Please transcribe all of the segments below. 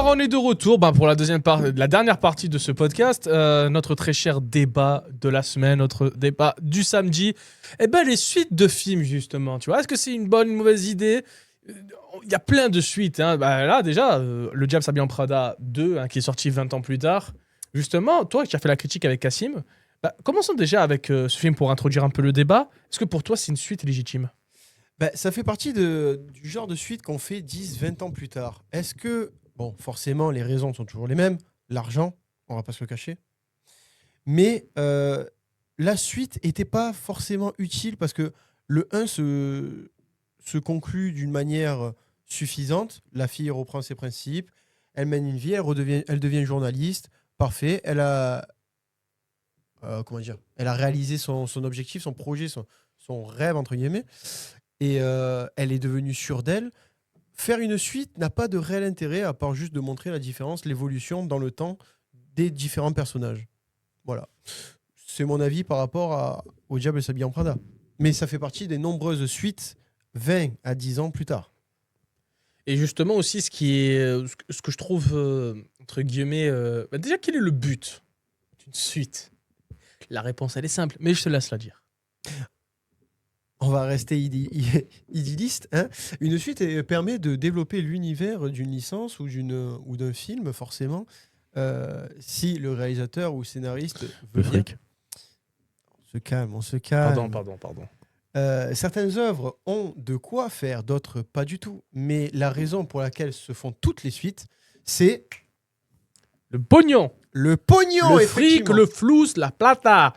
on est de retour pour la dernière partie de ce podcast, notre très cher débat de la semaine, notre débat du samedi. Les suites de films, justement, tu vois, est-ce que c'est une bonne ou une mauvaise idée? Il y a plein de suites. Là, déjà, Le Diable s'habille en Prada 2, qui est sorti 20 ans plus tard. Justement, toi qui as fait la critique avec Cassim, commençons déjà avec ce film pour introduire un peu le débat. Est-ce que pour toi, c'est une suite légitime? Ça fait partie du genre de suite qu'on fait 10, 20 ans plus tard. Est-ce que, bon, forcément, les raisons sont toujours les mêmes. L'argent, on va pas se le cacher. Mais la suite n'était pas forcément utile parce que le 1 se conclut d'une manière suffisante. La fille reprend ses principes, elle mène une vie, elle devient journaliste. Parfait. Elle a, elle a réalisé son objectif, son projet, son rêve, entre guillemets. Et elle est devenue sûre d'elle. Faire une suite n'a pas de réel intérêt à part juste de montrer la différence, l'évolution dans le temps des différents personnages. Voilà. C'est mon avis par rapport au Diable s'habille en Prada. Mais ça fait partie des nombreuses suites 20 à 10 ans plus tard. Et justement aussi, ce que je trouve, entre guillemets... déjà, quel est le but d'une suite? La réponse, elle est simple, mais je te laisse la dire. On va rester idylliste. Une suite permet de développer l'univers d'une licence ou d'un film, forcément, si le réalisateur ou scénariste veut bien. On se calme. Pardon. Certaines œuvres ont de quoi faire, d'autres pas du tout. Mais la raison pour laquelle se font toutes les suites, c'est... Le pognon. Le pognon, le fric, le flous, la plata.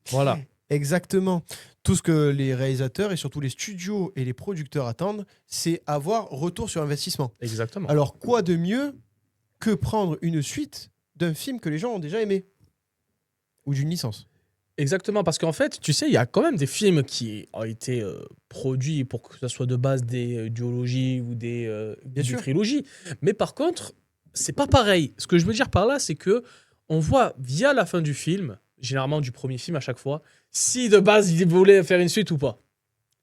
Voilà. Exactement. Tout ce que les réalisateurs et surtout les studios et les producteurs attendent, c'est avoir retour sur investissement. Exactement. Alors, quoi de mieux que prendre une suite d'un film que les gens ont déjà aimé? Ou d'une licence? Exactement, parce qu'en fait, tu sais, il y a quand même des films qui ont été produits pour que ce soit de base des duologies ou des trilogies. Mais par contre, c'est pas pareil. Ce que je veux dire par là, c'est que on voit via la fin du film, généralement du premier film à chaque fois, si de base ils voulaient faire une suite ou pas.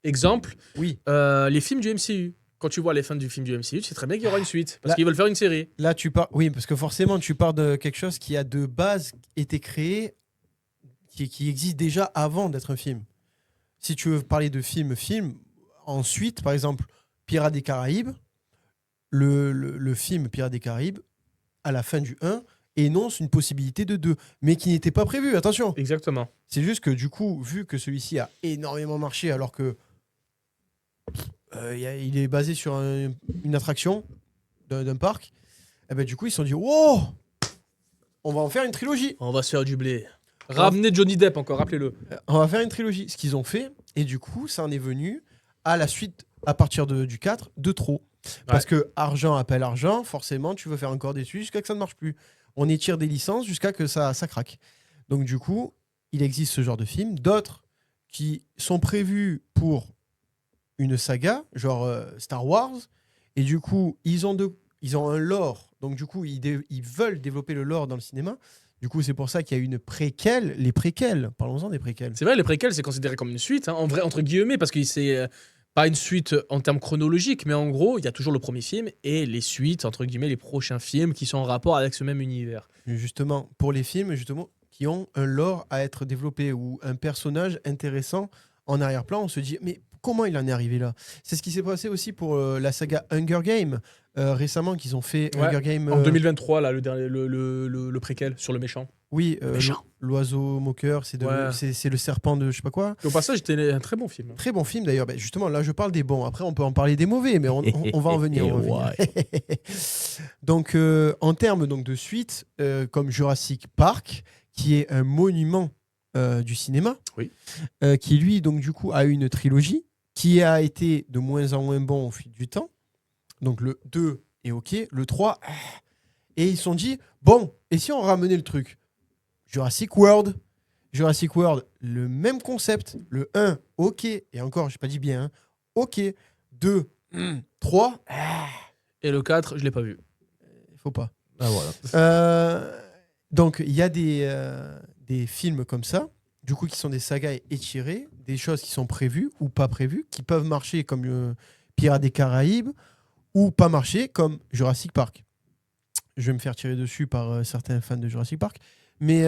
Exemple, oui. Les films du MCU. Quand tu vois les fins du film du MCU, tu sais très bien qu'il y aura une suite, parce qu'ils veulent faire une série. Là, oui, parce que forcément, tu pars de quelque chose qui a de base été créé, qui existe déjà avant d'être un film. Si tu veux parler de film, ensuite, par exemple, Pirates des Caraïbes, le film Pirates des Caraïbes, à la fin du 1, énonce une possibilité de 2, mais qui n'était pas prévue, attention. Exactement. C'est juste que du coup, vu que celui-ci a énormément marché, alors que il est basé sur une attraction d'un parc, du coup, ils se sont dit, wow, on va en faire une trilogie. On va se faire du blé. Ramenez Johnny Depp encore, rappelez-le. On va faire une trilogie. Ce qu'ils ont fait, et du coup, ça en est venu à la suite, à partir du 4, de trop. Parce que argent appelle argent, forcément, tu veux faire encore des suites jusqu'à que ça ne marche plus. On étire des licences jusqu'à que ça craque. Donc du coup, il existe ce genre de films. D'autres qui sont prévus pour une saga, genre Star Wars. Et du coup, ils ont un lore. Donc du coup, ils veulent développer le lore dans le cinéma. Du coup, c'est pour ça qu'il y a une préquelle. Les préquelles, parlons-en des préquelles. C'est vrai, les préquelles, c'est considéré comme une suite, en vrai, entre guillemets, parce que c'est pas une suite en termes chronologiques, mais en gros, il y a toujours le premier film et les suites, entre guillemets, les prochains films qui sont en rapport avec ce même univers. Justement, pour les films, qui ont un lore à être développé ou un personnage intéressant en arrière-plan, on se dit, mais comment il en est arrivé là? C'est ce qui s'est passé aussi pour la saga Hunger Games. Récemment, qu'ils ont fait Hunger Games... En 2023, là, le préquel sur le méchant. Oui, l'oiseau moqueur, c'est le serpent de je sais pas quoi. Au passage, c'était un très bon film. Très bon film d'ailleurs. Justement, là, je parle des bons. Après, on peut en parler des mauvais, mais on va en venir. Donc, en termes de suite, comme Jurassic Park, qui est un monument du cinéma, qui lui, donc du coup, a une trilogie qui a été de moins en moins bon au fil du temps. Donc le 2 est OK, le 3... Et ils se sont dit, bon, et si on ramenait le truc? Jurassic World, le même concept. Le 1, OK. Et encore, je n'ai pas dit bien. OK. 2, 3. Et le 4, je ne l'ai pas vu. Il faut pas. Ah, voilà. Donc, il y a des films comme ça, du coup, qui sont des sagas étirées, des choses qui sont prévues ou pas prévues, qui peuvent marcher comme Pirates des Caraïbes, ou pas marcher comme Jurassic Park. je vais me faire tirer dessus par certains fans de Jurassic Park. Mais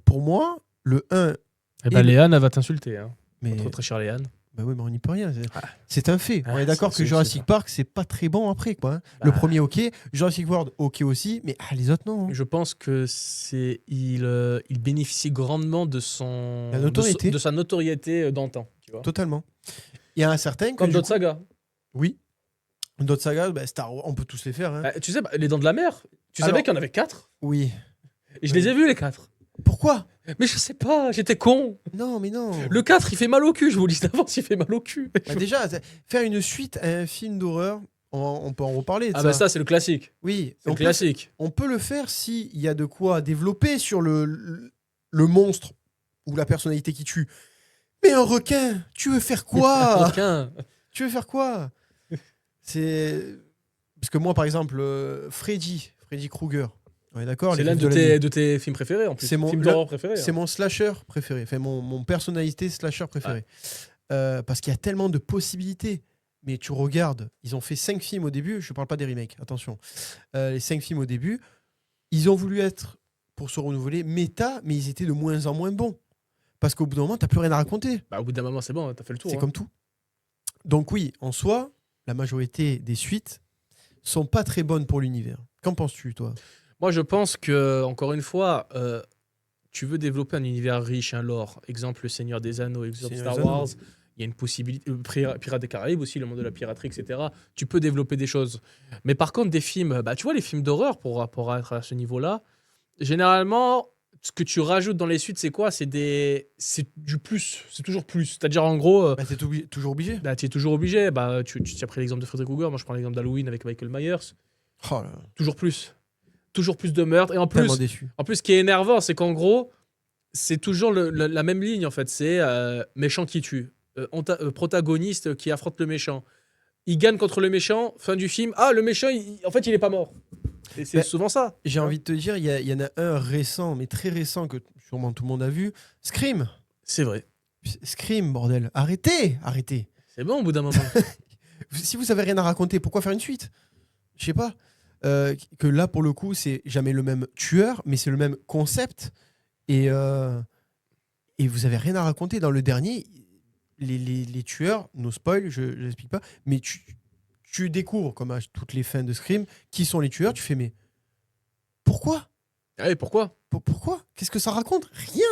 pour moi, le 1... Eh ben, Léane, elle va t'insulter. Hein. Mais... Notre très chère Léane. Bah oui, mais on n'y peut rien. C'est un fait. On est d'accord que Jurassic Park, c'est pas très bon après, quoi. Hein. Le premier, ok. Jurassic World, ok aussi. Mais les autres, non. Hein. Je pense que il bénéficie grandement de de sa notoriété d'antan. Tu vois. Totalement. Il y a un certain... Comme d'autres sagas. Oui. D'autres sagas, Star Wars, on peut tous les faire. Hein. Tu sais, les Dents de la Mer, tu savais qu'il y en avait 4 ? Oui. Et je les ai vus, les 4. Pourquoi ? Mais je sais pas, j'étais con. Non, mais non. Le 4, il fait mal au cul, je vous le dis d'avance, il fait mal au cul. Déjà, faire une suite à un film d'horreur, on peut en reparler. De ça. Bah ça, c'est le classique. Oui, c'est le classique. On peut le faire s'il y a de quoi développer sur le monstre ou la personnalité qui tue. Mais un requin, tu veux faire quoi ? Un requin. Tu veux faire quoi ? C'est... Parce que moi, par exemple, Freddy Krueger, ouais, d'accord. C'est l'un de tes films préférés en plus. C'est mon film d'horreur préféré. C'est mon slasher préféré. Enfin, mon personnalité slasher préféré. Ouais. Parce qu'il y a tellement de possibilités. Mais tu regardes, ils ont fait 5 films au début. Je ne parle pas des remakes, attention. Les 5 films au début, ils ont voulu être, pour se renouveler, méta, mais ils étaient de moins en moins bons. Parce qu'au bout d'un moment, tu n'as plus rien à raconter. Bah, au bout d'un moment, c'est bon, tu as fait le tour. C'est comme tout. Donc oui, en soi, la majorité des suites sont pas très bonnes pour l'univers. Qu'en penses-tu, toi ? Moi, je pense que, encore une fois, tu veux développer un univers riche, un lore. Exemple, Le Seigneur des Anneaux, exemple, Star Wars. Il y a une possibilité. Pirates des Caraïbes aussi, le monde de la piraterie, etc. Tu peux développer des choses. Mais par contre, des films, tu vois, les films d'horreur, pour être à ce niveau-là, généralement, ce que tu rajoutes dans les suites, c'est quoi ? C'est du plus. C'est toujours plus. C'est-à-dire, en gros. T'es toujours obligé. Tu es toujours obligé. Tu as pris l'exemple de Freddy Krueger. Moi, je prends l'exemple d'Halloween avec Michael Myers. Oh là là. Toujours plus. Toujours plus de meurtres. Et en plus, ce qui est énervant, c'est qu'en gros, c'est toujours la même ligne, en fait. C'est méchant qui tue. Protagoniste qui affronte le méchant. Il gagne contre le méchant. Fin du film. Le méchant, en fait, il est pas mort. Et c'est souvent ça. J'ai envie de te dire, il y en a un récent, mais très récent, que sûrement tout le monde a vu. Scream. C'est vrai. Scream, bordel. Arrêtez. C'est bon au bout d'un moment. Si vous avez rien à raconter, pourquoi faire une suite ? Je sais pas. Que là, pour le coup, c'est jamais le même tueur, mais c'est le même concept. Et vous avez rien à raconter. Dans le dernier, les tueurs, no spoil, je n'explique pas, mais tu découvres, comme à toutes les fins de Scream, qui sont les tueurs. Tu fais, mais pourquoi ? Pourquoi ? Pourquoi ? Qu'est-ce que ça raconte ? Rien.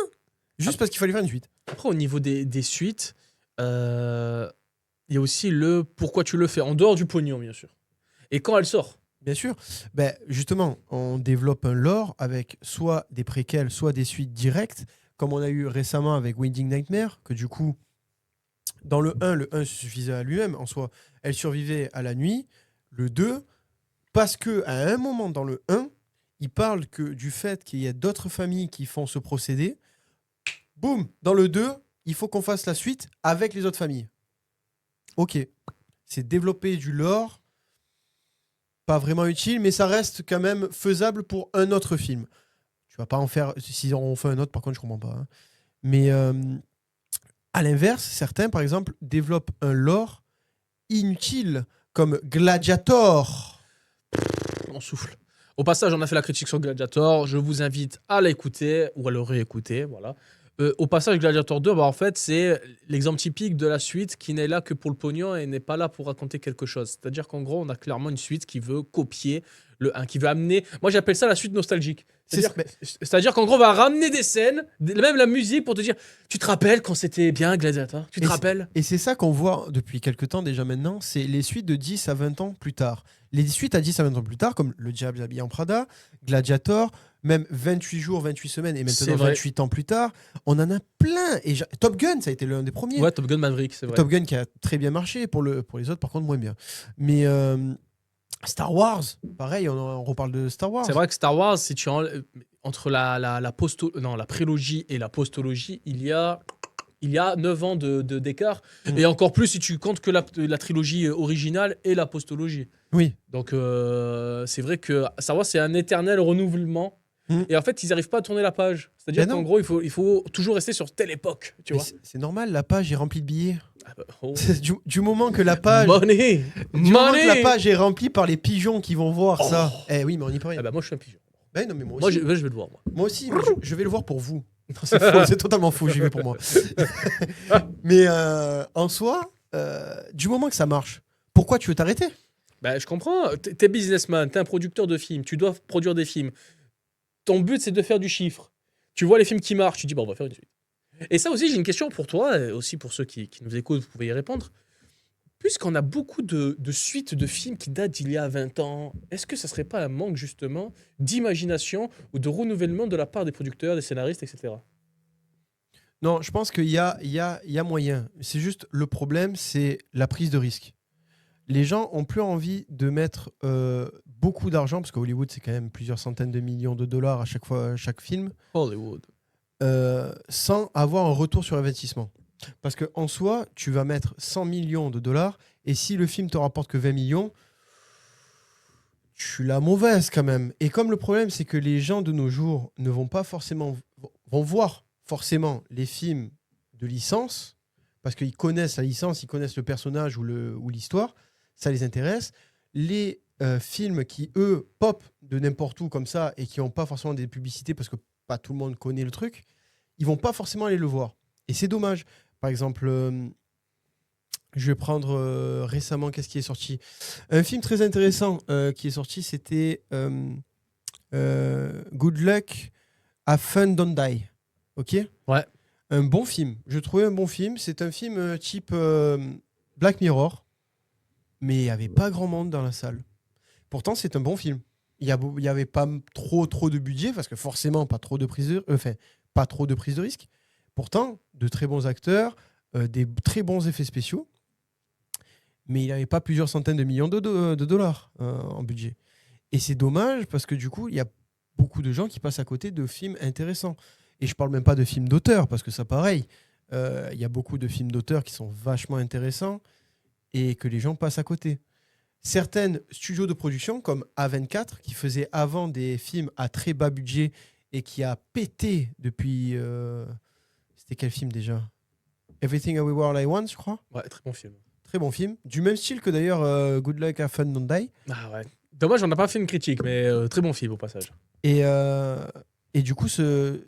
Juste parce qu'il fallait faire une suite. Après, au niveau des suites, il y a aussi le pourquoi tu le fais, en dehors du pognon, bien sûr. Et quand elle sort. Bien sûr. Justement, on développe un lore avec soit des préquels, soit des suites directes, comme on a eu récemment avec Winding Nightmare, que du coup, dans le 1 suffisait à lui-même, en soi. Elle survivait à la nuit. Le 2, parce qu'à un moment dans le 1, il parle du fait qu'il y a d'autres familles qui font ce procédé. Boum, dans le 2, il faut qu'on fasse la suite avec les autres familles. Ok. C'est développer du lore, pas vraiment utile, mais ça reste quand même faisable pour un autre film. Tu vas pas en faire... Si on en fait un autre, par contre, je comprends pas. Hein. Mais à l'inverse, certains, par exemple, développent un lore inutile, comme Gladiator. On souffle. Au passage, on a fait la critique sur Gladiator. Je vous invite à l'écouter ou à le réécouter. Voilà. Au passage, Gladiator 2, en fait, c'est l'exemple typique de la suite qui n'est là que pour le pognon et n'est pas là pour raconter quelque chose. C'est-à-dire qu'en gros, on a clairement une suite qui veut copier le 1, qui veut amener... Moi, j'appelle ça la suite nostalgique. C'est-à-dire qu'en gros, on va ramener des scènes, même la musique, pour te dire, tu te rappelles quand c'était bien Gladiator ? Tu te rappelles ? Et c'est ça qu'on voit depuis quelques temps déjà maintenant, c'est les suites de 10 à 20 ans plus tard. Les suites à 10 à 20 ans plus tard, comme Le Diable habillé en Prada, Gladiator, même 28 jours, 28 semaines, et maintenant 28 ans plus tard, on en a plein. Et Top Gun, ça a été l'un des premiers. Ouais, Top Gun Maverick, c'est vrai. Top Gun qui a très bien marché, pour les autres, par contre, moins bien. Mais Star Wars, pareil, on reparle de Star Wars. C'est vrai que Star Wars, si tu entre la prélogie et la postologie, il y a 9 ans d'écart. Et encore plus si tu comptes que la trilogie originale et la postologie. Oui. Donc, c'est vrai que Star Wars, c'est un éternel renouvellement. Et en fait, ils n'arrivent pas à tourner la page. C'est-à-dire qu'en gros, il faut toujours rester sur telle époque. Tu vois. C'est normal, la page est remplie de billets. Oh. Du moment que la page... Money. Du moment que la Money. page est remplie par les pigeons qui vont voir Oh. ça. Eh oui, mais on y peut rien. Ah bah moi je suis un pigeon. Ben non, mais moi Moi aussi. je vais le voir moi. Moi aussi, mais je vais le voir pour vous. Non, c'est faux, c'est totalement faux, j'y vais pour moi. Mais en soi, du moment que ça marche, pourquoi tu veux t'arrêter? Bah je comprends. T'es businessman, t'es un producteur de films, tu dois produire des films. Ton but c'est de faire du chiffre. Tu vois les films qui marchent, tu dis bon on va faire une suite. Et ça aussi j'ai une question pour toi, et aussi pour ceux qui nous écoutent, vous pouvez y répondre. Puisqu'on a beaucoup de suites de films qui datent d'il y a 20 ans, est-ce que ça serait pas un manque justement d'imagination ou de renouvellement de la part des producteurs, des scénaristes, etc. Non, je pense qu'il y a moyen. C'est juste le problème, c'est la prise de risque. Les gens ont plus envie de mettre beaucoup d'argent, parce qu'à Hollywood, c'est quand même plusieurs centaines de millions de dollars à chaque fois, chaque film, Hollywood. sans avoir un retour sur investissement. Parce qu'en soi, tu vas mettre 100 millions de dollars, et si le film te rapporte que 20 millions, tu l'as mauvaise quand même. Et comme le problème, c'est que les gens de nos jours ne vont pas forcément... vont voir forcément les films de licence, parce qu'ils connaissent la licence, ils connaissent le personnage ou l'histoire, ça les intéresse. Les films qui, eux, pop de n'importe où comme ça, et qui n'ont pas forcément des publicités, parce que pas tout le monde connaît le truc, ils vont pas forcément aller le voir. Et c'est dommage. Par exemple, je vais prendre récemment, qu'est-ce qui est sorti? Un film très intéressant qui est sorti, c'était Good Luck, Have Fun, Don't Die. Ok? Ouais. Un bon film. Je trouvais un bon film. C'est un film type Black Mirror, mais il n'y avait pas grand monde dans la salle. Pourtant, c'est un bon film. Il y avait pas trop de budget, parce que forcément, pas trop de prise de risque. Pourtant, de très bons acteurs, des très bons effets spéciaux, mais il n'avait pas plusieurs centaines de millions de dollars en budget. Et c'est dommage, parce que du coup, il y a beaucoup de gens qui passent à côté de films intéressants. Et je parle même pas de films d'auteur, parce que ça, pareil, il y a beaucoup de films d'auteur qui sont vachement intéressants et que les gens passent à côté. Certaines studios de production, comme A24, qui faisaient avant des films à très bas budget et qui a pété depuis... c'était quel film déjà? Everything Everywhere All at Once, je crois. Ouais, très bon film. Très bon film. Du même style que d'ailleurs Good Luck, Have Fun, Don't Die. Ah ouais. Dommage, on n'a pas fait une critique, mais très bon film au passage. Et du coup, ce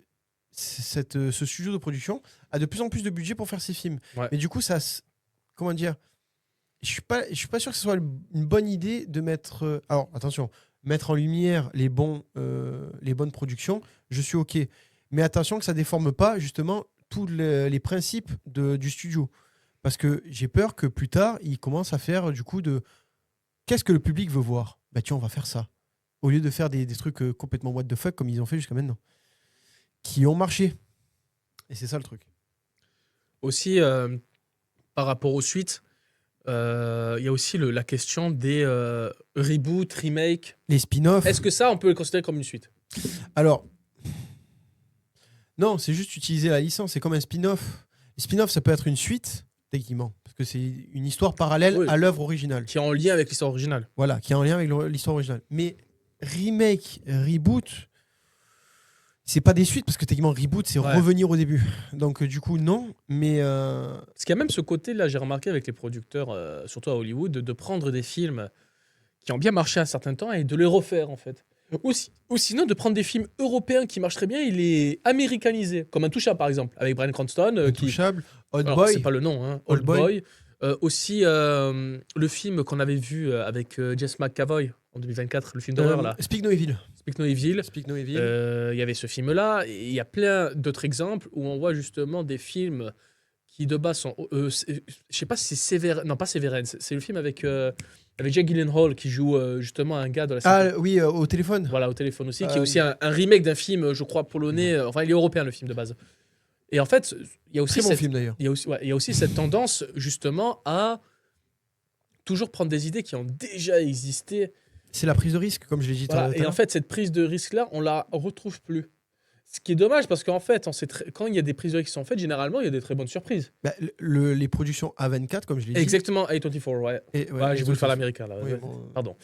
studio de production a de plus en plus de budget pour faire ses films. Ouais. Mais du coup, comment dire, je suis pas sûr que ce soit une bonne idée de mettre... alors, attention, mettre en lumière les bonnes productions, je suis OK. Mais attention que ça déforme pas, justement, tous les principes du studio. Parce que j'ai peur que plus tard, ils commencent à faire, du coup, qu'est-ce que le public veut voir? Bah tiens, on va faire ça. Au lieu de faire des trucs complètement what the fuck, comme ils ont fait jusqu'à maintenant. Qui ont marché. Et c'est ça le truc. Aussi, par rapport aux suites, il y a aussi la question des reboots, remakes. Les spin-offs. Est-ce que ça, on peut le considérer comme une suite? Alors, non, c'est juste utiliser la licence. C'est comme un spin-off. Les spin-offs, ça peut être une suite, techniquement. Parce que c'est une histoire parallèle à l'œuvre originale. Qui est en lien avec l'histoire originale. Voilà, qui est en lien avec l'histoire originale. Mais remake, reboot, c'est pas des suites, parce que techniquement, reboot, c'est revenir au début. Donc, du coup, non. Mais. Parce qu'il y a même ce côté-là, j'ai remarqué avec les producteurs, surtout à Hollywood, de prendre des films qui ont bien marché un certain temps et de les refaire, en fait. Ou sinon, de prendre des films européens qui marchent très bien et les américaniser. Comme Intouchable, par exemple, avec Bryan Cranston. Intouchable, Old Alors, Boy. c'est pas le nom, hein. Old Boy. Aussi, le film qu'on avait vu avec Jess McAvoy en 2024, le film d'horreur, là. Speak No Evil. Speak No Evil. Speak No Evil. Il y avait ce film-là. Et il y a plein d'autres exemples où on voit justement des films qui, de base, sont... je sais pas si c'est Severance... Non, pas Severance. C'est le film avec Jake Gyllenhaal qui joue justement un gars de la série. Ah oui, au téléphone. Voilà, au téléphone aussi, qui est aussi un remake d'un film, je crois, polonais. Enfin, il est européen, le film de base. Et en fait, il y a aussi Très bon film d'ailleurs. Il y a aussi cette tendance justement à toujours prendre des idées qui ont déjà existé. C'est la prise de risque, comme je l'ai dit tout à l'heure. Et en fait, cette prise de risque-là, on la retrouve plus. Ce qui est dommage parce qu'en fait, quand il y a des prises de risque qui sont faites, généralement, il y a des très bonnes surprises. Bah, les productions A24, comme je l'ai dit. Exactement, A24, ouais. J'ai voulu faire l'américain là. Oui, bon, pardon.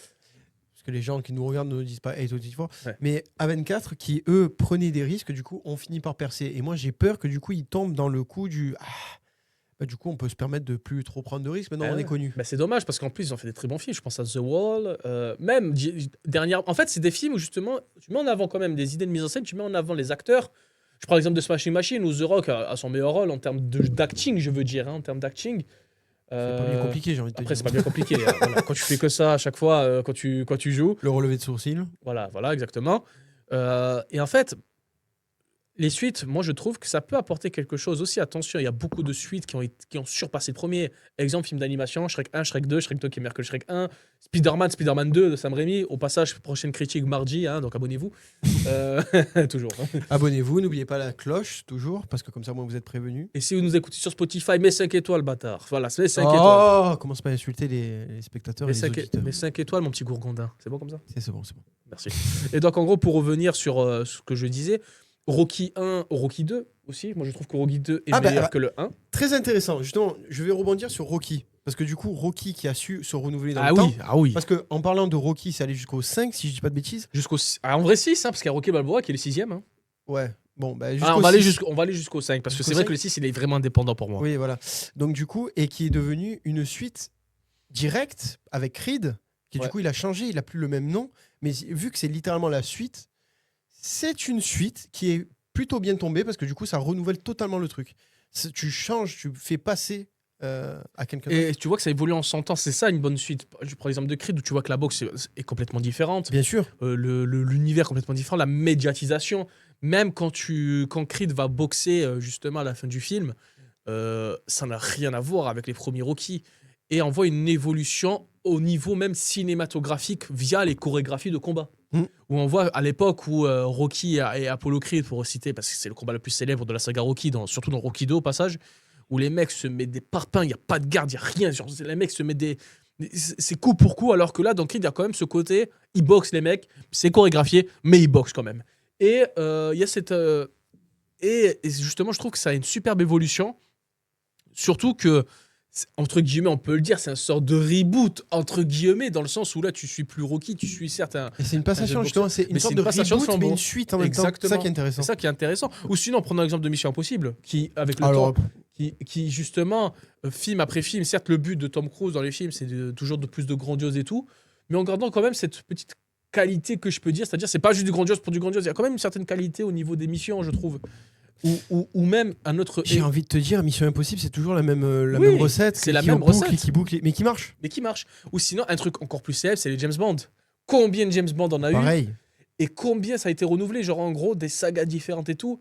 Parce que les gens qui nous regardent ne disent pas A24. Ouais. Mais A24, qui eux prenaient des risques, du coup, ont fini par percer. Et moi, j'ai peur que du coup, ils tombent dans le coup du. Bah, du coup, on peut se permettre de plus trop prendre de risques. Maintenant, Ah on ouais. est connu. Bah, c'est dommage parce qu'en plus, ils ont fait des très bons films. Je pense à The Wall. Même, dernière. En fait, c'est des films où justement, tu mets en avant quand même des idées de mise en scène, tu mets en avant les acteurs. Je prends l'exemple de Smashing Machine où The Rock a son meilleur rôle en termes d'acting, je veux dire. Hein, en termes d'acting. C'est pas bien compliqué, j'ai envie de te Après, dire. c'est pas bien compliqué. Hein, voilà. Quand tu fais que ça à chaque fois, quand tu joues. Le relevé de sourcil. Voilà, exactement. Et en fait, les suites, moi je trouve que ça peut apporter quelque chose aussi. Attention, il y a beaucoup de suites qui ont surpassé le premier. Exemple, film d'animation, Shrek 1, Shrek 2, Shrek 2 qui est meilleur que Shrek 1, Spider-Man 2 de Sam Raimi. Au passage, prochaine critique mardi, hein, donc abonnez-vous. Toujours. Hein. Abonnez-vous, n'oubliez pas la cloche, toujours, parce que comme ça, moi, vous êtes prévenus. Et si vous nous écoutez sur Spotify, mets 5 étoiles, bâtard. Voilà, mets 5 étoiles. Oh, commence pas à insulter les spectateurs et les auditeurs. Mets 5 étoiles, mon petit gourgondin. C'est bon comme ça? C'est bon, c'est bon. Merci. Et donc, en gros, pour revenir sur ce que je disais, Rocky 1, Rocky 2 aussi. Moi, je trouve que Rocky 2 est meilleur que le 1. Très intéressant. Justement, je vais rebondir sur Rocky. Parce que du coup, Rocky qui a su se renouveler dans le oui, temps. ah oui. Parce qu'en parlant de Rocky, c'est allé jusqu'au 5, si je dis pas de bêtises. En vrai, 6, hein, parce qu'il y a Rocky Balboa qui est le 6ème. Hein. Ouais. Bon, bah, on va aller jusqu'au 5, parce que c'est vrai que le 6, il est vraiment indépendant pour moi. Oui, voilà. Donc, du coup, et qui est devenu une suite directe avec Creed, qui du coup, il a changé, il a plus le même nom. Mais vu que c'est littéralement la suite, c'est une suite qui est plutôt bien tombée, parce que du coup, ça renouvelle totalement le truc. Tu changes, tu fais passer à quelqu'un d'autre. Et tu vois que ça évolue en 100 ans, c'est ça une bonne suite. Je prends l'exemple de Creed où tu vois que la boxe est complètement différente. Bien sûr. L'univers complètement différent, la médiatisation. Même quand Creed va boxer justement à la fin du film, ça n'a rien à voir avec les premiers Rocky. Et on voit une évolution au niveau même cinématographique via les chorégraphies de combat. Où on voit à l'époque où Rocky et Apollo Creed, pour citer, parce que c'est le combat le plus célèbre de la saga Rocky, surtout dans Rocky 2 au passage, où les mecs se mettent des parpaings, il n'y a pas de garde, il n'y a rien. Genre, les mecs se mettent c'est coup pour coup, alors que là, dans Creed, il y a quand même ce côté, ils boxent les mecs, c'est chorégraphié, mais ils boxent quand même. Et il y a cette... et justement, je trouve que ça a une superbe évolution, surtout que, entre guillemets, on peut le dire, c'est un sort de reboot, entre guillemets, dans le sens où là, tu suis plus Rocky, tu suis certes un... Et c'est une passation, justement, c'est une sorte de reboot, mais une suite en même temps. C'est ça qui est intéressant. C'est ça qui est intéressant. Ou sinon, prenons l'exemple de Mission Impossible, qui, avec le temps, qui justement, film après film, certes, le but de Tom Cruise dans les films, c'est toujours de plus de grandiose et tout, mais en gardant quand même cette petite qualité que je peux dire, c'est-à-dire, c'est pas juste du grandiose pour du grandiose, il y a quand même une certaine qualité au niveau des missions, je trouve. Ou même un autre... J'ai envie de te dire, Mission Impossible, c'est toujours la même recette. C'est la même recette. Qui boucle, mais qui marche. Mais qui marche. Ou sinon, un truc encore plus célèbre, c'est les James Bond. Combien de James Bond on a eu? Pareil. Et combien ça a été renouvelé? Genre, en gros, des sagas différentes et tout.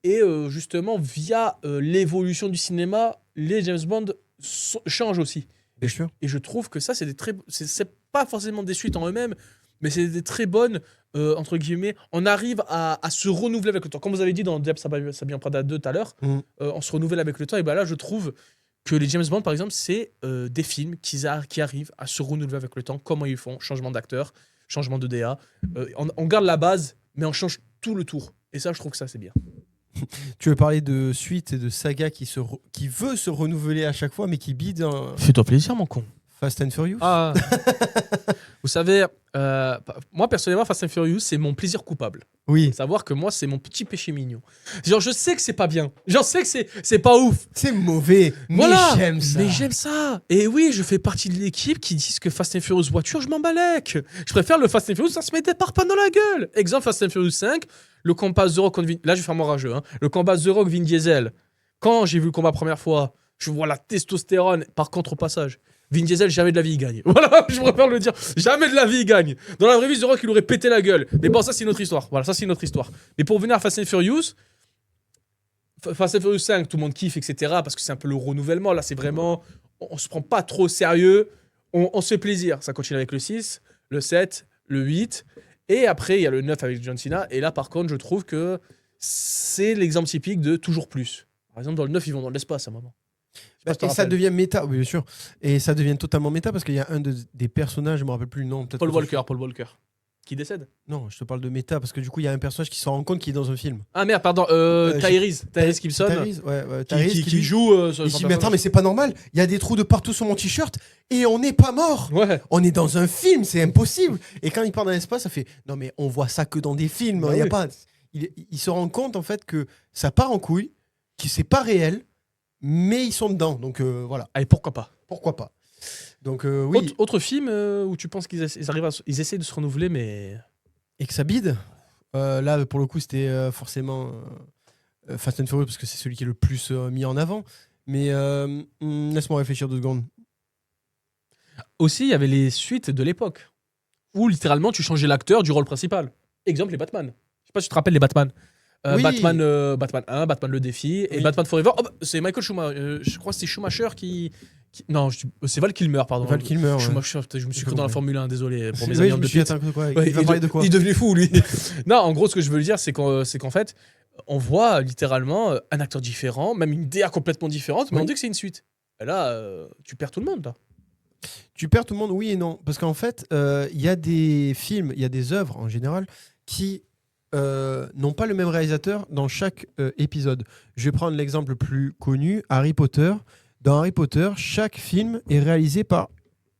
Et justement, via l'évolution du cinéma, les James Bond changent aussi. Bien sûr. Et je trouve que ça, c'est pas forcément des suites en eux-mêmes, mais c'est des très bonnes, entre guillemets. On arrive à se renouveler avec le temps. Comme vous avez dit dans Diable Sabian Prada 2 tout à l'heure, on se renouvelle avec le temps. Et bien là, je trouve que les James Bond, par exemple, c'est des films qui arrivent à se renouveler avec le temps. Comment ils font? Changement d'acteur, changement de DA. On garde la base, mais on change tout le tour. Et ça, je trouve que ça, c'est bien. Tu veux parler de suite et de saga qui veut se renouveler à chaque fois, mais qui bide Fais-toi plaisir, mon con. Fast and Furious. Ah. Vous savez, moi, personnellement, Fast and Furious, c'est mon plaisir coupable. Oui. Savoir que moi, c'est mon petit péché mignon. Genre, je sais que c'est pas bien. J'en sais que c'est pas ouf. C'est mauvais, voilà. Mais j'aime ça. Mais j'aime ça. Et oui, je fais partie de l'équipe qui disent que Fast and Furious voiture, je m'en balèque. Je préfère le Fast and Furious, ça se met des parpaings dans la gueule. Exemple, Fast and Furious 5, le combat The Rock contre Là, je vais faire mon rageux. Hein. Le combat The Rock Vin Diesel. Quand j'ai vu le combat la première fois, je vois la testostérone. Par contre, au passage, Vin Diesel, jamais de la vie, il gagne. Voilà, je préfère le dire. Jamais de la vie, il gagne. Dans la vraie vie, The Rock, il aurait pété la gueule. Mais bon, ça, c'est une autre histoire. Voilà, ça, c'est une autre histoire. Mais pour venir à Fast and Furious 5, tout le monde kiffe, etc. Parce que c'est un peu le renouvellement. Là, c'est vraiment... On se prend pas trop au sérieux. On se fait plaisir. Ça continue avec le 6, le 7, le 8. Et après, il y a le 9 avec John Cena. Et là, par contre, je trouve que c'est l'exemple typique de toujours plus. Par exemple, dans le 9, ils vont dans l'espace à un moment. Et ça devient méta, oui, bien sûr. Et ça devient totalement méta parce qu'il y a un des personnages, je me rappelle plus le nom. Paul Walker. Qui décède? Non, je te parle de méta parce que du coup, il y a un personnage qui s'en rend compte qu'il est dans un film. Ah merde, pardon. Tyrese Gibson. Tyrese qui joue. Il dit, mais attends, mais c'est pas normal. Il y a des trous de partout sur mon t-shirt et on n'est pas mort. Ouais. On est dans un film, c'est impossible. Et quand il part dans l'espace, ça fait non, mais on voit ça que dans des films. Bah il y a oui. pas. Il se rend compte en fait que ça part en couille, que c'est pas réel. mais ils sont dedans, donc voilà, Allez, pourquoi pas. pourquoi pas. Donc oui, Autre film où tu penses ils essaient de se renouveler, mais. et que ça bide. Là, pour le coup, c'était forcément Fast and Furious parce que c'est celui qui est le plus mis en avant. Mais laisse-moi réfléchir 2 secondes. Aussi, il y avait les suites de l'époque, où littéralement tu changeais l'acteur du rôle principal. Exemple, les Batman. Je sais pas si tu te rappelles les Batman. Oui. Batman 1, Batman le défi, et Oui. Batman Forever. Oh, bah, c'est Michael Schumacher. Je crois que c'est Schumacher Non, c'est Val Kilmer, pardon. Val Kilmer. Ouais. Schumacher, putain, je me suis J'ai cru dans la compris. Formule 1, désolé pour mes Oui, amis je en me deux suis dit, pits. attends, quoi, Ouais, il va parler de quoi? il est devenu fou, lui. Non, en gros, ce que je veux dire, c'est qu'en fait, on voit littéralement un acteur différent, même une DA complètement différente, mais Oui. on dit que c'est une suite. Et là, tu perds tout le monde, là. Tu perds tout le monde, oui et non. Parce qu'en fait, il y a des films, il y a des œuvres en général qui n'ont pas le même réalisateur dans chaque épisode. Je vais prendre l'exemple le plus connu, Harry Potter. Dans Harry Potter, chaque film est réalisé par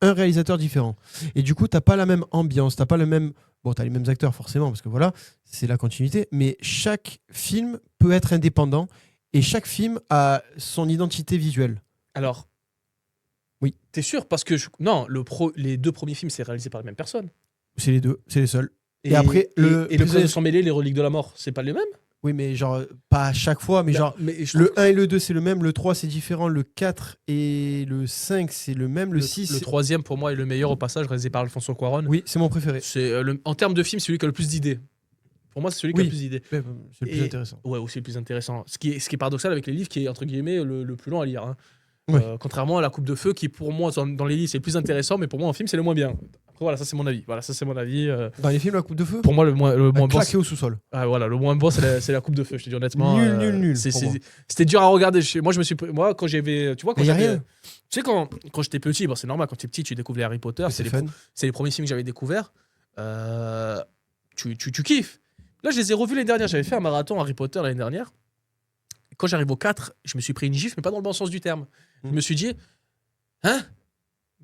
un réalisateur différent. Et du coup, t'as pas la même ambiance, t'as pas le même... Bon, t'as les mêmes acteurs forcément, parce que voilà, c'est la continuité. Mais chaque film peut être indépendant et chaque film a son identité visuelle. Alors, Oui. T'es sûr? Parce que, non, les 2 premiers films, c'est réalisé par les mêmes personnes. C'est les deux, c'est les seuls. Et après, le Prince prisonnier- sans mêler, les reliques de la mort, c'est pas les mêmes? Oui, mais genre, pas à chaque fois, mais Bah, genre, mais je le trouve 1 et le 2, c'est le même, le 3, c'est différent, le 4 et le 5, c'est le même, le 6... le troisième, pour moi, est le meilleur au passage, réalisé par Alfonso Cuarón. Oui, c'est mon préféré. C'est, en termes de film, c'est celui qui a le plus d'idées. Pour moi, c'est celui qui a Oui. le plus d'idées. Ouais, c'est le plus Et- intéressant. Ouais, aussi le plus intéressant. Ce qui est paradoxal avec les livres, qui est entre guillemets le plus long à lire. Hein. Ouais. Contrairement à La Coupe de Feu, qui pour moi, dans les livres, c'est le plus intéressant, mais pour moi, en film, c'est le moins bien. Après, voilà, ça c'est mon avis. Voilà, ça c'est mon avis. Dans les films, la coupe de feu, Pour moi, le moins bon. claqué au sous-sol. Ah, voilà, le moins bon, c'est la Coupe de Feu, je te dis honnêtement. Nul, c'est- pour c'est- moi. C'était dur à regarder. Moi, moi, quand j'avais. Tu vois, quand Mais y a j'avais. rien. Tu sais, quand j'étais petit, bon, c'est normal, quand tu es petit, tu découvres les Harry Potter. C'est fun. C'est les premiers films que j'avais découverts. Tu kiffes. Là, je les ai revus l'année dernière. J'avais fait un marathon Harry Potter l'année dernière. Quand j'arrive au 4, je me suis pris une gifle, mais pas dans le bon sens du terme. Je me suis dit, hein?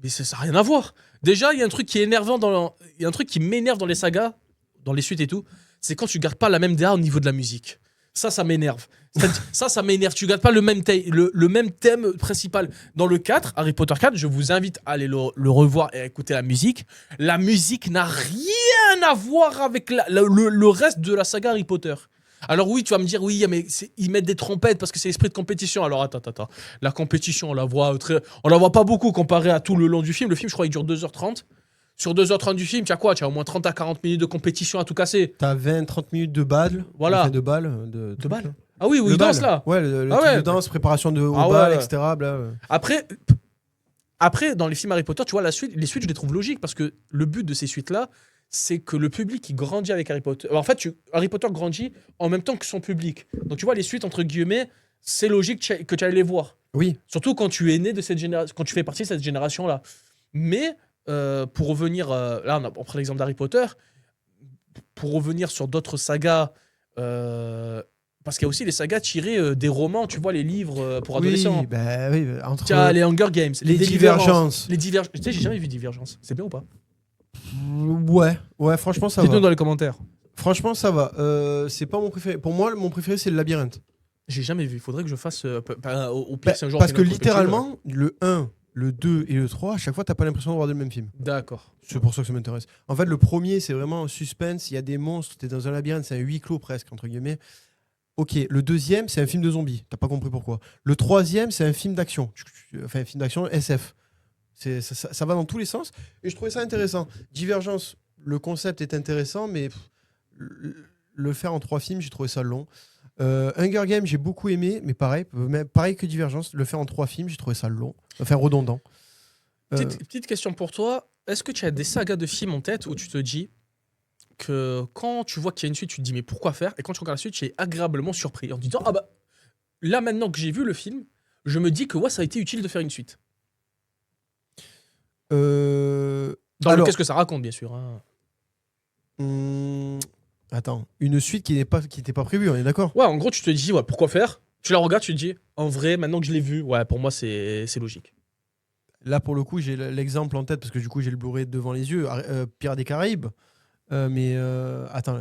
Mais ça n'a rien à voir. Déjà, il y a un truc qui est énervant il y a un truc qui m'énerve dans les sagas, dans les suites et tout, c'est quand tu gardes pas la même DA au niveau de la musique. Ça m'énerve. Ça m'énerve. Tu gardes pas le même thème principal. Dans le 4, Harry Potter 4, je vous invite à aller le revoir et à écouter la musique. La musique n'a rien à voir avec le reste de la saga Harry Potter. Alors oui, tu vas me dire, oui, mais ils mettent des trompettes parce que c'est l'esprit de compétition. Alors attends. La compétition, on la voit pas beaucoup comparé à tout le long du film. Le film, je crois, il dure 2h30. Sur 2h30 du film, tu as quoi? Tu as au moins 30 à 40 minutes de compétition à tout casser. T'as 20-30 minutes de balles. Voilà. Enfin, de balles. De trucs, balles là. Ah oui, où Le ils dansent bal. là. Ouais, le Ah truc ouais. de danse, préparation au Ah bal, ouais. etc. Bla. Après, dans les films Harry Potter, tu vois, les suites, je les trouve logiques parce que le but de ces suites-là, c'est que le public il grandit avec Harry Potter. En fait, Harry Potter grandit en même temps que son public. Donc tu vois, les suites, entre guillemets, c'est logique que tu ailles les voir. Oui. Surtout quand tu es né de cette génération, quand tu fais partie de cette génération-là. Mais pour revenir, là, on prend l'exemple d'Harry Potter. Pour revenir sur d'autres sagas, parce qu'il y a aussi les sagas tirées des romans, tu vois, les livres pour adolescents. Oui, entre Tiens, les Hunger Games, les Divergences. divergences. Tu sais, j'ai jamais vu Divergence. C'est bien ou pas? Ouais, franchement, ça Dites-nous va. dans les commentaires. Franchement, ça va. C'est pas mon préféré. Pour moi, mon préféré, c'est le labyrinthe. J'ai jamais vu. Faudrait que je fasse. Au pire, c'est un jour. Parce on que fait notre littéralement, le 1, le 2 et le 3, à chaque fois, t'as pas l'impression de voir le même film. petit jeu. D'accord. C'est pour ça que ça m'intéresse. En fait, le premier, c'est vraiment un suspense. Il y a des monstres, t'es dans un labyrinthe, c'est un huis clos presque, entre guillemets. Ok, le deuxième, c'est un film de zombies. T'as pas compris pourquoi. Le troisième, c'est un film d'action. Enfin, un film d'action SF. Ça va dans tous les sens. Et je trouvais ça intéressant. Divergence, le concept est intéressant, mais le faire en 3 films, j'ai trouvé ça long. Hunger Games, j'ai beaucoup aimé, mais pareil que Divergence, le faire en 3 films, j'ai trouvé ça long. Enfin, redondant. Petite question pour toi. Est-ce que tu as des sagas de films en tête où tu te dis que quand tu vois qu'il y a une suite, tu te dis mais pourquoi faire? Et quand tu regardes la suite, tu es agréablement surpris en te disant ah bah là maintenant que j'ai vu le film, je me dis que ouais, ça a été utile de faire une suite. Alors, Qu'est-ce que ça raconte, bien sûr. Hein. Attends, une suite qui n'était pas prévue, on est d'accord? Ouais, en gros, tu te dis ouais, pourquoi faire? Tu la regardes, tu te dis en vrai, maintenant que je l'ai vu, ouais, pour moi, c'est logique. Là, pour le coup, j'ai l'exemple en tête parce que du coup, j'ai le Blu-ray devant les yeux. Pirates des Caraïbes. Mais attends,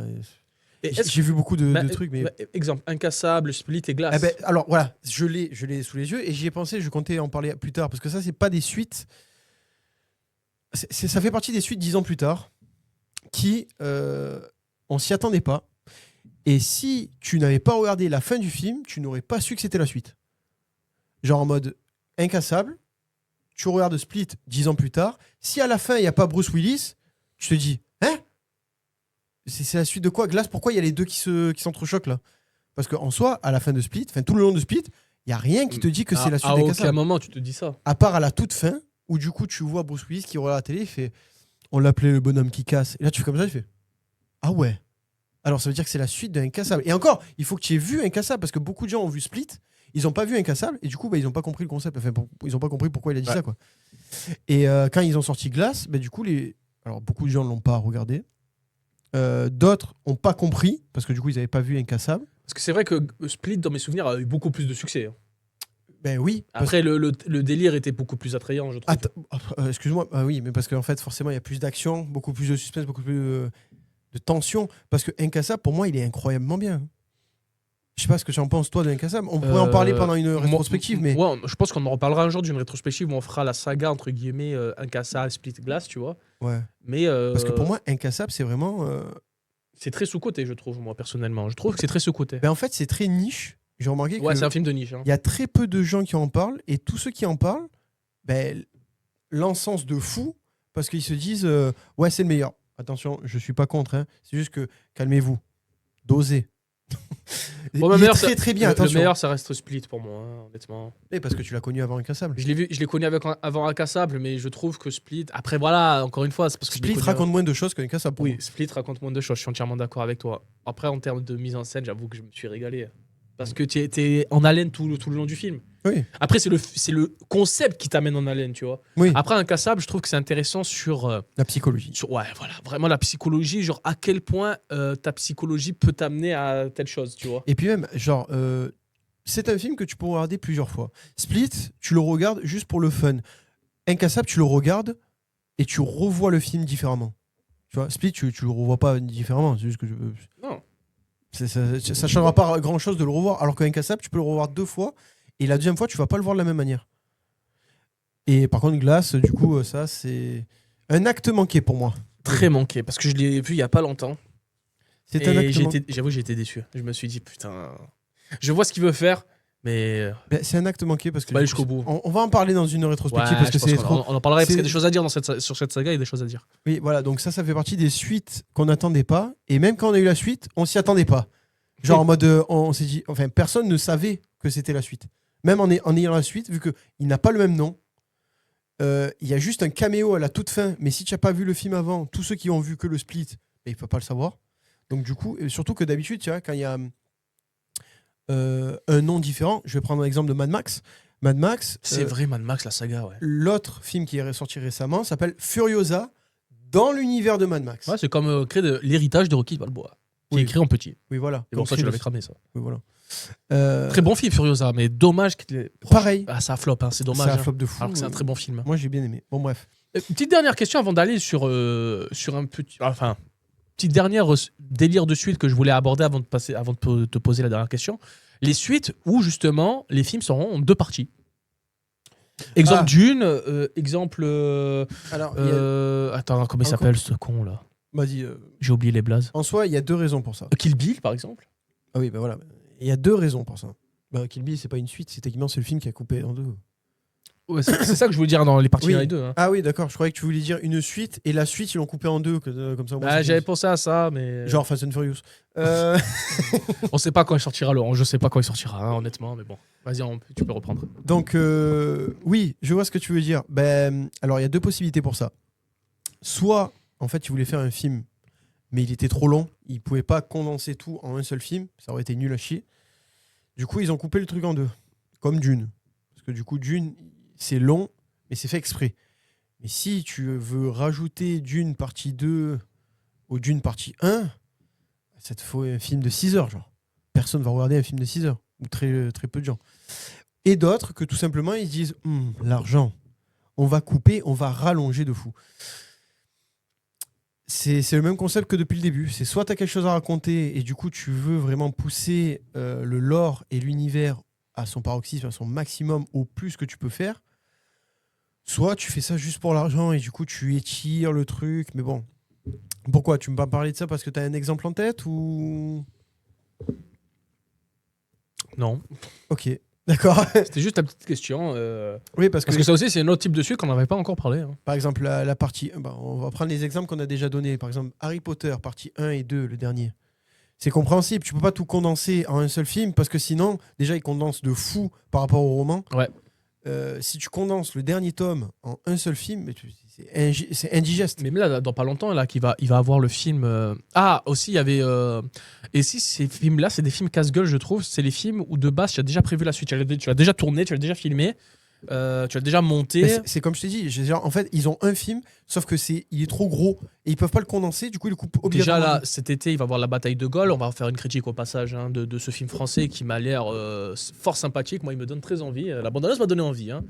Et J'ai vu beaucoup de bah, trucs, mais... exemple, Incassable, Split et Glace. Ah ben, alors voilà, je l'ai sous les yeux et j'y ai pensé, je comptais en parler plus tard parce que ça, c'est pas des suites. Ça fait partie des suites 10 ans plus tard qui, on s'y attendait pas. Et si tu n'avais pas regardé la fin du film, tu n'aurais pas su que c'était la suite. Genre en mode Incassable, tu regardes Split 10 ans plus tard. Si à la fin, il n'y a pas Bruce Willis, tu te dis, hein? C'est la suite de quoi? Glace, pourquoi il y a les deux qui s'entrechoquent là? Parce qu'en soi, à la fin de Split, tout le long de Split, il n'y a rien qui te dit que c'est la suite À d'Incassable. aucun moment, tu te dis ça. À part à la toute fin, où du coup, tu vois Bruce Willis qui regarde la télé, il fait, on l'appelait le bonhomme qui casse. Et là, tu fais comme ça, il fait, ah ouais. Alors ça veut dire que c'est la suite d'Incassable. Et encore, il faut que tu aies vu Incassable, parce que beaucoup de gens ont vu Split, ils n'ont pas vu Incassable, et du coup, ils n'ont pas compris le concept. Enfin, ils n'ont pas compris pourquoi il a dit ça, quoi. Et quand ils ont sorti Glace, du coup, alors beaucoup de gens ne l'ont pas regardé. D'autres n'ont pas compris, parce que du coup, ils n'avaient pas vu Incassable. Parce que c'est vrai que Split, dans mes souvenirs, a eu beaucoup plus de succès. Hein. Ben oui. Après, le délire était beaucoup plus attrayant, je trouve. Excuse-moi, oui, mais parce qu'en fait, forcément, il y a plus d'action, beaucoup plus de suspense, beaucoup plus de tension. Parce que Incassable, pour moi, il est incroyablement bien. Je sais pas ce que tu en penses, toi, de Incassable. On pourrait en parler pendant une rétrospective, mais... Ouais, je pense qu'on en reparlera un jour d'une rétrospective où on fera la saga, entre guillemets, Incassable, Split, Glace, tu vois. Ouais. Mais, parce que pour moi, Incassable, c'est vraiment... C'est très sous-coté, je trouve, moi, personnellement. Je trouve que c'est très sous-coté. En fait, c'est très niche. J'ai remarqué ouais, c'est un film de niche. Hein. Il y a très peu de gens qui en parlent, et tous ceux qui en parlent, l'encens de fou, parce qu'ils se disent ouais, c'est le meilleur. Attention, je suis pas contre, hein. C'est juste que calmez-vous, dosez. Bon, il est très très bien, attention. Le meilleur, ça reste Split pour moi, hein, honnêtement. Et parce que tu l'as connu avant Incassable. Je l'ai connu avant Incassable, mais je trouve que Split. Après, voilà, encore une fois, c'est parce que Split raconte moins de choses qu'Incassable. Oui, Split raconte moins de choses, je suis entièrement d'accord avec toi. Après, en termes de mise en scène, j'avoue que je me suis régalé. Parce que tu es en haleine tout le long du film. Oui. Après, c'est le concept qui t'amène en haleine, tu vois. Oui. Après, Incassable, je trouve que c'est intéressant sur... la psychologie. Ouais, voilà, vraiment la psychologie, genre à quel point ta psychologie peut t'amener à telle chose, tu vois. Et puis même, genre, c'est un film que tu peux regarder plusieurs fois. Split, tu le regardes juste pour le fun. Incassable, tu le regardes et tu revois le film différemment. Tu vois, Split, tu le revois pas différemment, c'est juste que Non. Ça changera pas grand chose de le revoir. Alors qu'Incassable, tu peux le revoir 2 fois et la deuxième fois, tu vas pas le voir de la même manière. Et par contre, Glace, du coup, ça, c'est un acte manqué pour moi. Très manqué, parce que je l'ai vu il y a pas longtemps. C'est un acte manqué. J'avoue, j'ai été déçu. Je me suis dit, putain, je vois ce qu'il veut faire, mais. C'est un acte manqué parce que. Pas jusqu'au bout. On va en parler dans une rétrospective Ouais, parce que c'est trop. On en parlera parce qu'il y a des choses à dire sur cette saga, il y a des choses à dire. Oui, voilà, donc ça fait partie des suites qu'on n'attendait pas. Et même quand on a eu la suite, on s'y attendait pas. Genre en mode, on s'est dit, enfin, personne ne savait que c'était la suite. Même en ayant la suite, vu qu'il n'a pas le même nom, il y a juste un caméo à la toute fin. Mais si tu n'as pas vu le film avant, tous ceux qui ont vu que le Split, ils ne peuvent pas le savoir. Donc du coup, surtout que d'habitude, tu vois, quand il y a un nom différent, je vais prendre un exemple de Mad Max. Mad Max. C'est vrai, Mad Max, la saga, ouais. L'autre film qui est sorti récemment s'appelle Furiosa dans l'univers de Mad Max. Ouais, c'est comme créer l'héritage de Rocky Balboa. Qui est écrit en petit. Oui, voilà. Et bon, ça, tu l'avais cramé, ça. Oui, voilà. Très bon film, Furiosa, mais dommage qu'il pareil. Ah, ça flop, hein, c'est dommage. Ça flop de fou. Alors que c'est un très bon film. Moi, j'ai bien aimé. Bon, bref. Une petite dernière question avant d'aller sur un petit. Enfin, petite dernière délire de suite que je voulais aborder avant de te poser la dernière question. Les suites où, justement, les films seront en 2 parties. Exemple Dune, exemple. Alors, attends, comment il s'appelle ce con là? Vas-y. J'ai oublié les blazes. En soi, il y a 2 raisons pour ça. Kill Bill, par exemple. Ah oui, bah voilà. Il y a 2 raisons pour ça. Kill Bill, c'est pas une suite, c'est techniquement c'est le film qui a coupé en 2. Ouais, c'est ça que je voulais dire dans les parties 1 et 2. Hein. Ah oui, d'accord. Je croyais que tu voulais dire une suite et la suite, ils l'ont coupé en 2. Comme ça, bah, j'avais pensé à ça, mais. Genre Fast and Furious. On sait pas quand il sortira, Laurent. Je sais pas quand il sortira, hein, honnêtement, mais bon. Vas-y, tu peux reprendre. Donc, oui, je vois ce que tu veux dire. Alors, il y a 2 possibilités pour ça. Soit, en fait, ils voulaient faire un film, mais il était trop long. Ils pouvaient pas condenser tout en un seul film. Ça aurait été nul à chier. Du coup, ils ont coupé le truc en 2. Comme Dune. Parce que du coup, Dune, c'est long, mais c'est fait exprès. Mais si tu veux rajouter Dune partie 2 au Dune partie 1, ça te faut un film de 6 heures, genre. Personne va regarder un film de 6 heures. Ou très, très peu de gens. Et d'autres que tout simplement, ils se disent l'argent, on va couper, on va rallonger de fou. C'est le même concept que depuis le début. C'est soit tu as quelque chose à raconter et du coup tu veux vraiment pousser le lore et l'univers à son paroxysme, à son maximum, au plus que tu peux faire. Soit tu fais ça juste pour l'argent et du coup tu étires le truc. Mais bon, pourquoi? Tu me vas parler de ça parce que tu as un exemple en tête ou... Non. Ok, d'accord. C'était juste la petite question. Oui, parce Parce que que ça aussi, c'est un autre type de suite qu'on n'avait pas encore parlé. Hein. par exemple, la partie... bah, on va prendre les exemples qu'on a déjà donnés. Par exemple, Harry Potter, partie 1 et 2, le dernier. C'est compréhensible. Tu peux pas tout condenser en un seul film parce que sinon, déjà, il condense de fou par rapport au roman. Ouais. Si tu condenses le dernier tome en un seul film, c'est indigeste. Mais là, dans pas longtemps, là, il va avoir le film. Ah, aussi, il y avait. Et si ces films-là, c'est des films casse-gueule, je trouve. C'est les films où de base, tu as déjà prévu la suite. Tu l'as déjà tourné, tu l'as déjà filmé, tu l'as déjà monté. C'est comme je t'ai dit. En fait, ils ont un film, sauf que il est trop gros et ils peuvent pas le condenser. Du coup, ils le coupent Déjà, obligatoirement. là, cet été, il va y avoir la bataille de Gaulle. On va faire une critique au passage hein, de ce film français qui m'a l'air fort sympathique. Moi, il me donne très envie. La bande-annonce m'a donné envie. Hein.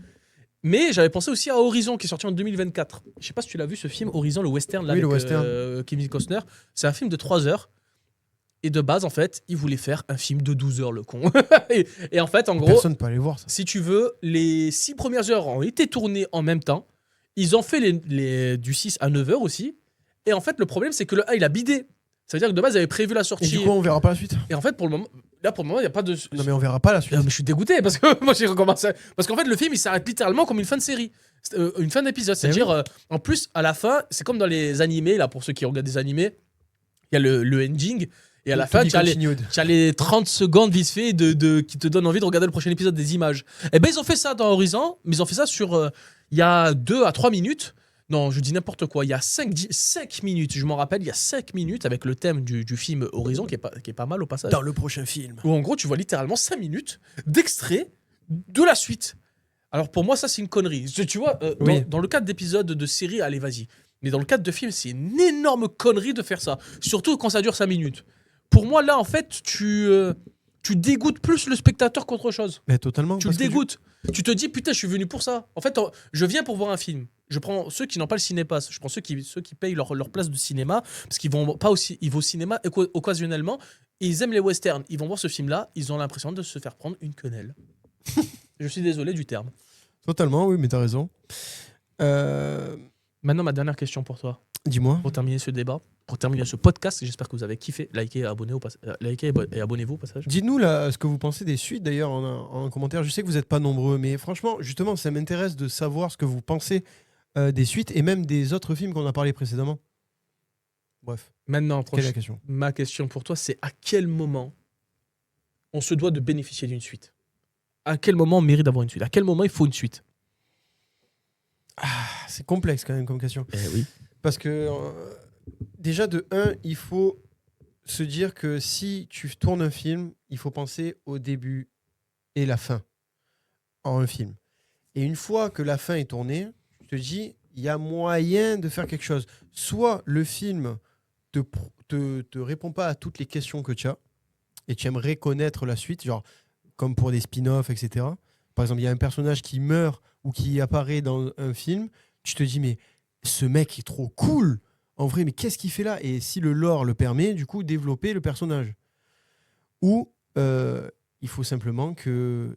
Mais j'avais pensé aussi à Horizon qui est sorti en 2024. Je sais pas si tu l'as vu ce film, Horizon, le western, là, Oui, avec le western. Kevin Costner. C'est un film de 3 heures. Et de base, en fait, il voulait faire un film de 12 heures, le con. et en fait, en gros, Personne ne peut aller voir ça. si tu veux, les 6 premières heures ont été tournées en même temps. Ils ont fait du 6 à 9 heures aussi. Et en fait, le problème, c'est que le 1, il a bidé. Ça veut dire que de base, ils avaient prévu la Et sortie. du coup, on verra pas la suite. Et en fait, pour le moment, il n'y a pas de. Non, mais on verra pas la suite. Mais je suis dégoûté parce que moi j'ai recommencé. Parce qu'en fait, le film il s'arrête littéralement comme une fin de série. Une fin d'épisode. C'est-à-dire, en plus, à la fin, c'est comme dans les animés, là, pour ceux qui regardent des animés, il y a le ending. Et à la fin, tu as les 30 secondes vite fait qui te donnent envie de regarder le prochain épisode des images. Et ben ils ont fait ça dans Horizon, mais ils ont fait ça sur. Il y a 2 à 3 minutes. Non, je dis n'importe quoi. Il y a 5 minutes, je m'en rappelle, il y a 5 minutes avec le thème du film Horizon qui est pas mal au passage. Dans le prochain film. Où en gros, tu vois littéralement 5 minutes d'extrait de la suite. Alors pour moi, ça, c'est une connerie. Tu vois, Oui. dans le cadre d'épisodes de série, allez, vas-y. Mais dans le cadre de film, c'est une énorme connerie de faire ça. Surtout quand ça dure 5 minutes. Pour moi, là, en fait, tu dégoûtes plus le spectateur qu'autre chose. Mais totalement. Tu le parce que dégoûtes. Tu te dis, putain, je suis venu pour ça. En fait, je viens pour voir un film. Je prends ceux qui n'ont pas le cinépass. Je prends ceux qui payent leur place de cinéma. Parce qu'ils vont pas aussi, ils vont au cinéma occasionnellement. Et ils aiment les westerns. Ils vont voir ce film-là. Ils ont l'impression de se faire prendre une quenelle. Je suis désolé du terme. Totalement, oui, mais t'as raison. Maintenant, ma dernière question pour toi. Dis-moi. Pour terminer ce débat, pour terminer ce podcast, j'espère que vous avez kiffé. Likez et abonnez-vous au passage. Dites-nous là ce que vous pensez des suites d'ailleurs en commentaire. Je sais que vous n'êtes pas nombreux, mais franchement, justement, ça m'intéresse de savoir ce que vous pensez des suites et même des autres films qu'on a parlé précédemment. Bref, Maintenant, quelle est la question? ma question pour toi, c'est à quel moment on se doit de bénéficier d'une suite? À quel moment on mérite d'avoir une suite? À quel moment il faut une suite? C'est complexe quand même comme question. Oui. Parce que déjà de 1, il faut se dire que si tu tournes un film, il faut penser au début et la fin en un film. Et une fois que la fin est tournée, tu te dis, il y a moyen de faire quelque chose. Soit le film te répond pas à toutes les questions que tu as et tu aimerais connaître la suite, genre comme pour des spin-offs, etc. Par exemple, il y a un personnage qui meurt ou qui apparaît dans un film, tu te dis, mais ce mec est trop cool. En vrai, mais qu'est-ce qu'il fait là? Et si le lore le permet, du coup, développer le personnage. Ou il faut simplement que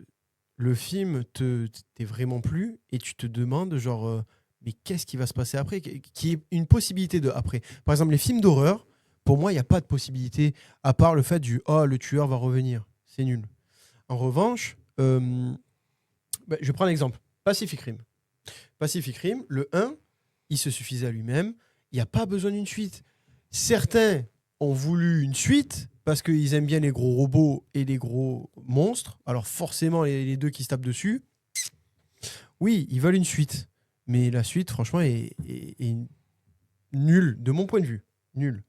le film t'est vraiment plu et tu te demandes, genre, mais qu'est-ce qui va se passer après? Qui est une possibilité de après. Par exemple, les films d'horreur, pour moi, il n'y a pas de possibilité à part le fait du oh, le tueur va revenir. C'est nul. En revanche, je prends l'exemple Pacific Rim. Pacific Rim, le 1, il se suffisait à lui-même. Il n'y a pas besoin d'une suite. Certains ont voulu une suite parce qu'ils aiment bien les gros robots et les gros monstres. Alors forcément, les deux qui se tapent dessus, oui, ils veulent une suite. Mais la suite, franchement, est nulle, de mon point de vue. Nulle.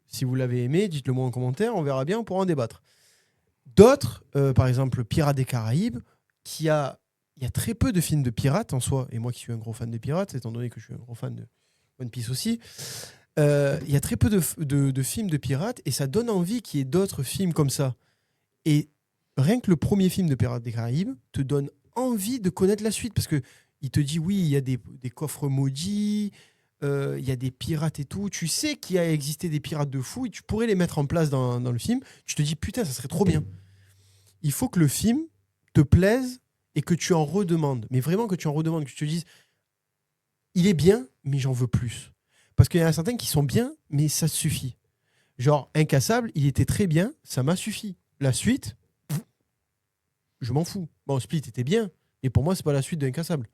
Si vous l'avez aimé, dites-le moi en commentaire, on verra bien, on pourra en débattre. D'autres, par exemple Pirates des Caraïbes, il y a très peu de films de pirates en soi, et moi qui suis un gros fan de pirates, étant donné que je suis un gros fan de One Piece aussi, il y a très peu de films de pirates, et ça donne envie qu'il y ait d'autres films comme ça. Et rien que le premier film de Pirates des Caraïbes te donne envie de connaître la suite, parce qu'il te dit, oui, il y a des coffres maudits, il y a des pirates et tout. Tu sais qu'il y a existé des pirates de fou et tu pourrais les mettre en place dans le film. Tu te dis, putain, ça serait trop bien. Il faut que le film te plaise et que tu en redemandes. Mais vraiment que tu en redemandes, que tu te dises, il est bien, mais j'en veux plus. Parce qu'il y en a certains qui sont bien, mais ça suffit. Genre, Incassable, il était très bien, ça m'a suffi. La suite, je m'en fous. Bon, Split était bien, mais pour moi, c'est pas la suite de Incassable.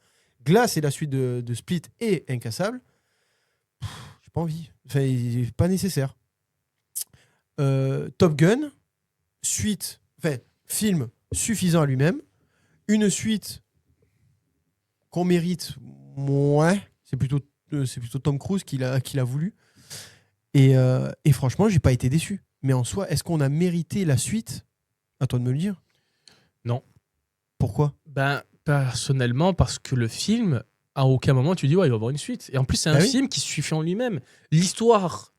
Glace est la suite de Split et Incassable. J'ai pas envie. Enfin, il est pas nécessaire. Top Gun, suite, enfin, film suffisant à lui-même. Une suite qu'on mérite, ouais, c'est plutôt Tom Cruise qui l'a voulu. Et franchement, j'ai pas été déçu. Mais en soi, est-ce qu'on a mérité la suite? À toi de me le dire. Non. Pourquoi? Ben, personnellement, parce que le film, à aucun moment, tu dis, ouais, il va y avoir une suite. Et en plus, c'est un film qui suffit en lui-même. L'histoire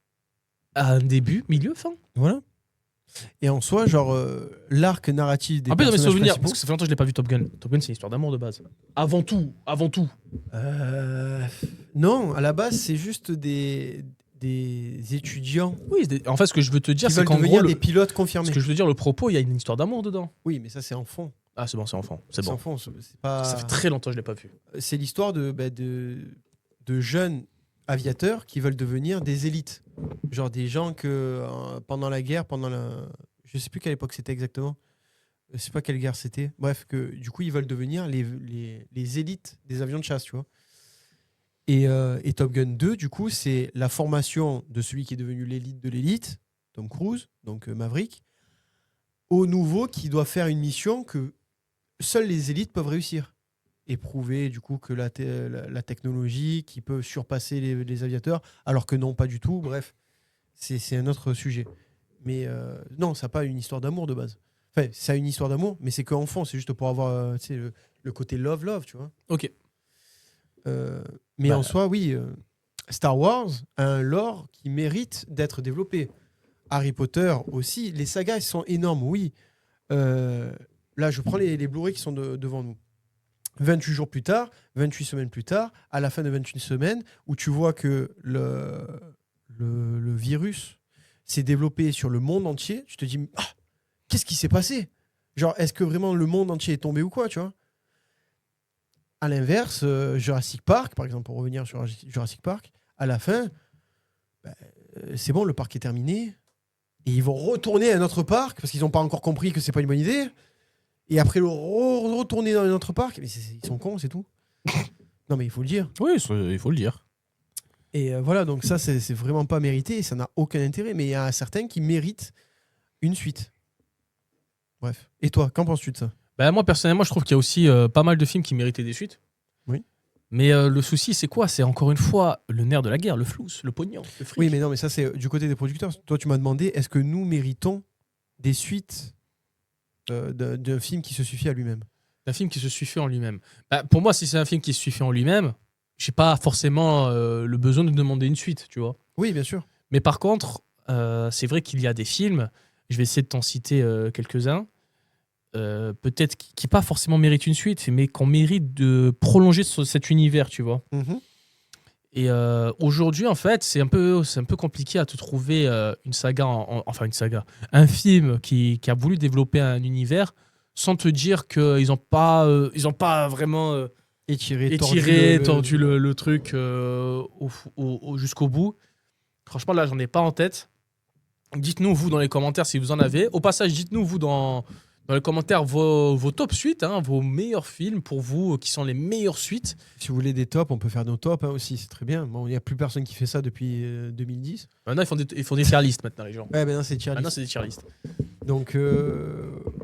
a un début, milieu, fin. Voilà. Et en soi, genre, l'arc narratif des personnages souvenir, principaux... parce que ça fait longtemps que je l'ai pas vu Top Gun. Top Gun, c'est une histoire d'amour de base. Avant tout. Non, à la base, c'est juste des étudiants Oui, en fait, ce que je veux te dire, qui c'est veulent qu'en devenir gros, des pilotes confirmés. ce que je veux dire, le propos, il y a une histoire d'amour dedans. Oui, mais ça, c'est en fond. Ah, c'est bon, c'est enfant. C'est bon. En fond, c'est pas... Ça fait très longtemps que je l'ai pas vu. C'est l'histoire de jeunes aviateurs qui veulent devenir des élites. Genre des gens que pendant la guerre, je sais plus quelle époque c'était exactement. Je sais pas quelle guerre c'était. Bref, que du coup ils veulent devenir les élites des avions de chasse, tu vois. Et Top Gun 2, du coup, c'est la formation de celui qui est devenu l'élite de l'élite, Tom Cruise, donc Maverick, au nouveau qui doit faire une mission que seules les élites peuvent réussir. Et prouver du coup que la technologie qui peut surpasser les aviateurs, alors que non, pas du tout. Bref, c'est un autre sujet. Mais non, ça n'a pas une histoire d'amour de base. Enfin, ça a une histoire d'amour, mais c'est qu'en fond, c'est juste pour avoir le côté love, tu vois. Ok. Mais en soi, oui, Star Wars a un lore qui mérite d'être développé. Harry Potter aussi. Les sagas, elles sont énormes, oui. Là, je prends les Blu-ray qui sont devant nous. 28 jours plus tard, 28 semaines plus tard, à la fin de 28 semaines, où tu vois que le virus s'est développé sur le monde entier, tu te dis, qu'est-ce qui s'est passé? Genre, est-ce que vraiment le monde entier est tombé ou quoi, tu vois? À l'inverse, Jurassic Park, par exemple, pour revenir sur Jurassic Park, à la fin, c'est bon, le parc est terminé, et ils vont retourner à un autre parc, parce qu'ils n'ont pas encore compris que c'est pas une bonne idée. Et après, retourner dans un autre parc, mais ils sont cons, c'est tout. Non, mais il faut le dire. Oui, il faut le dire. Et voilà, donc ça, c'est vraiment pas mérité et ça n'a aucun intérêt. Mais il y a certains qui méritent une suite. Bref. Et toi, qu'en penses-tu de ça? Moi, personnellement, je trouve qu'il y a aussi pas mal de films qui méritaient des suites. Oui. Mais le souci, c'est quoi? C'est encore une fois le nerf de la guerre, le flous, le pognon, le fric. Oui, mais non, mais ça, c'est du côté des producteurs. Toi, tu m'as demandé, est-ce que nous méritons des suites d'un film qui se suffit à lui-même? Un film qui se suffit en lui-même. Pour moi, si c'est un film qui se suffit en lui-même, j'ai pas forcément le besoin de demander une suite, tu vois. Oui, bien sûr. Mais par contre, c'est vrai qu'il y a des films, je vais essayer de t'en citer quelques-uns, peut-être qui pas forcément méritent une suite, mais qu'on mérite de prolonger cet univers, tu vois. Mm-hmm. Et aujourd'hui, en fait, c'est un peu compliqué à te trouver une saga, un film qui a voulu développer un univers sans te dire qu'ils n'ont pas vraiment étiré, tordu le truc jusqu'au bout. Franchement, là, j'en ai pas en tête. Dites-nous, vous, dans les commentaires, si vous en avez. Au passage, dites-nous, vous, dans les commentaires, vos top suites, vos meilleurs films pour vous, qui sont les meilleures suites. Si vous voulez des tops, on peut faire nos tops aussi, c'est très bien. Bon, il n'y a plus personne qui fait ça depuis 2010. Maintenant, ils font des tier lists, maintenant, les gens. Ouais, maintenant, c'est tier list. Maintenant, c'est des tier lists. Donc,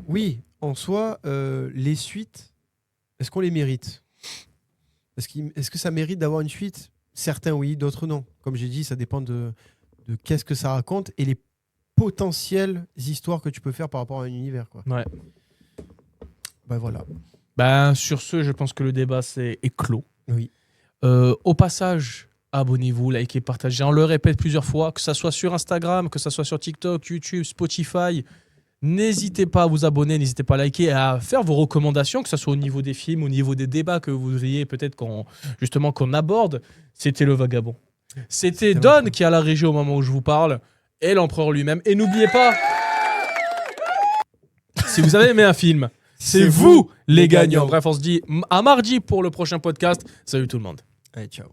oui, en soi, les suites, est-ce qu'on les mérite? Est-ce que ça mérite d'avoir une suite? Certains oui, d'autres non. Comme j'ai dit, ça dépend de qu'est-ce que ça raconte et les potentielles histoires que tu peux faire par rapport à un univers, quoi. Ouais. Voilà. Sur ce, je pense que le débat est clos. Oui. Au passage, abonnez-vous, likez, partagez. On le répète plusieurs fois, que ça soit sur Instagram, que ça soit sur TikTok, YouTube, Spotify. N'hésitez pas à vous abonner, n'hésitez pas à liker, à faire vos recommandations, que ce soit au niveau des films, au niveau des débats que vous voudriez peut-être qu'on aborde. C'était Le Vagabond. C'était C'était Don l'empereur. qui est à la régie au moment où je vous parle, et l'empereur lui-même. Et n'oubliez pas, si vous avez aimé un film, c'est vous les gagnants. Bref, on se dit à mardi pour le prochain podcast. Salut tout le monde. Allez, ciao.